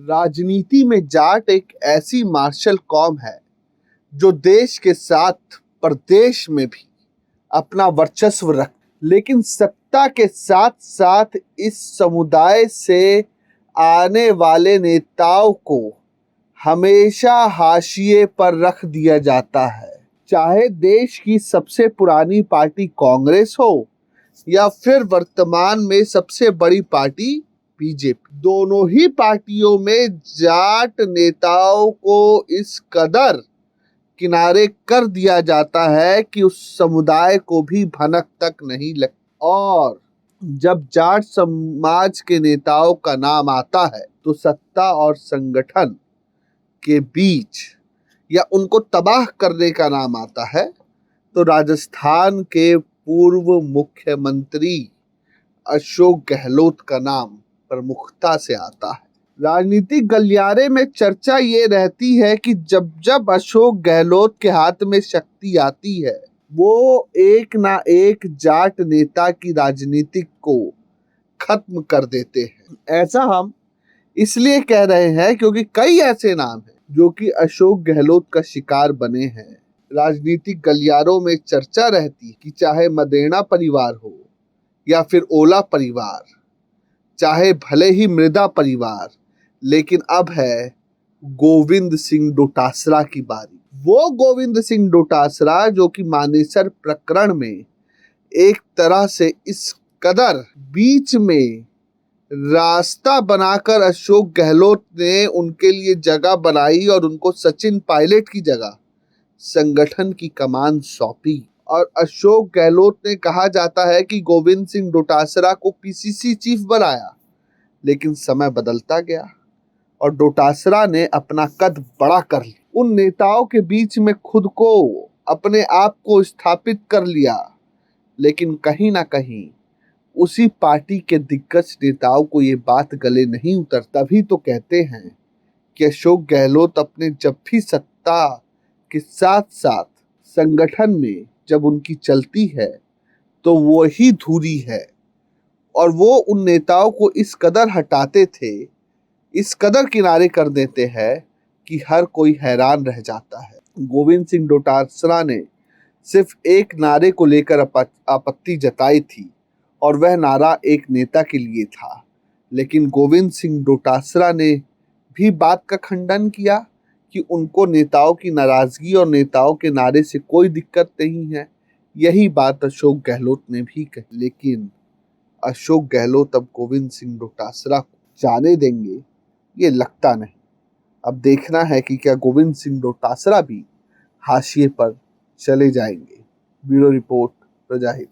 राजनीति में जाट एक ऐसी मार्शल कौम है जो देश के साथ प्रदेश में भी अपना वर्चस्व रख, लेकिन सत्ता के साथ साथ इस समुदाय से आने वाले नेताओं को हमेशा हाशिए पर रख दिया जाता है। चाहे देश की सबसे पुरानी पार्टी कांग्रेस हो या फिर वर्तमान में सबसे बड़ी पार्टी बीजेपी, दोनों ही पार्टियों में जाट नेताओं को इस कदर किनारे कर दिया जाता है कि उस समुदाय को भी भनक तक नहीं लग। और जब जाट समाज के नेताओं का नाम आता है तो सत्ता और संगठन के बीच या उनको तबाह करने का नाम आता है तो राजस्थान के पूर्व मुख्यमंत्री अशोक गहलोत का नाम प्रमुखता से आता है। राजनीतिक गलियारे में चर्चा ये रहती है कि जब जब अशोक गहलोत के हाथ में शक्ति आती है वो एक ना एक जाट नेता की राजनीति को खत्म कर देते हैं। ऐसा हम इसलिए कह रहे हैं क्योंकि कई ऐसे नाम हैं जो कि अशोक गहलोत का शिकार बने हैं। राजनीतिक गलियारों में चर्चा रहती है कि चाहे मदेना परिवार हो या फिर ओला परिवार, चाहे भले ही मृदा परिवार, लेकिन अब है गोविंद सिंह डोटासरा की बारी। वो गोविंद सिंह डोटासरा जो कि मानेसर प्रकरण में एक तरह से इस कदर बीच में रास्ता बनाकर अशोक गहलोत ने उनके लिए जगह बनाई और उनको सचिन पायलट की जगह संगठन की कमान सौंपी। और अशोक गहलोत ने कहा जाता है कि गोविंद सिंह डोटासरा को पीसीसी चीफ बनाया, लेकिन समय बदलता गया और डोटासरा ने अपना कद बड़ा कर लिया। उन नेताओं के बीच में खुद को अपने आप को स्थापित कर लिया, लेकिन कहीं ना कहीं उसी पार्टी के दिग्गज नेताओं को ये बात गले नहीं उतर। तभी तो कहते हैं कि अशोक गहलोत अपने जब भी सत्ता के साथ साथ संगठन में जब उनकी चलती है तो वो ही धुरी है और वो उन नेताओं को इस कदर हटाते थे, इस कदर किनारे कर देते हैं कि हर कोई हैरान रह जाता है। गोविंद सिंह डोटासरा ने सिर्फ एक नारे को लेकर आपत्ति जताई थी और वह नारा एक नेता के लिए था, लेकिन गोविंद सिंह डोटासरा ने भी बात का खंडन किया कि उनको नेताओं की नाराजगी और नेताओं के नारे से कोई दिक्कत नहीं है। यही बात अशोक गहलोत ने भी कही, लेकिन अशोक गहलोत अब गोविंद सिंह डोटासरा को जाने देंगे ये लगता नहीं। अब देखना है कि क्या गोविंद सिंह डोटासरा भी हाशिए पर चले जाएंगे। Bureau report प्रजाहित।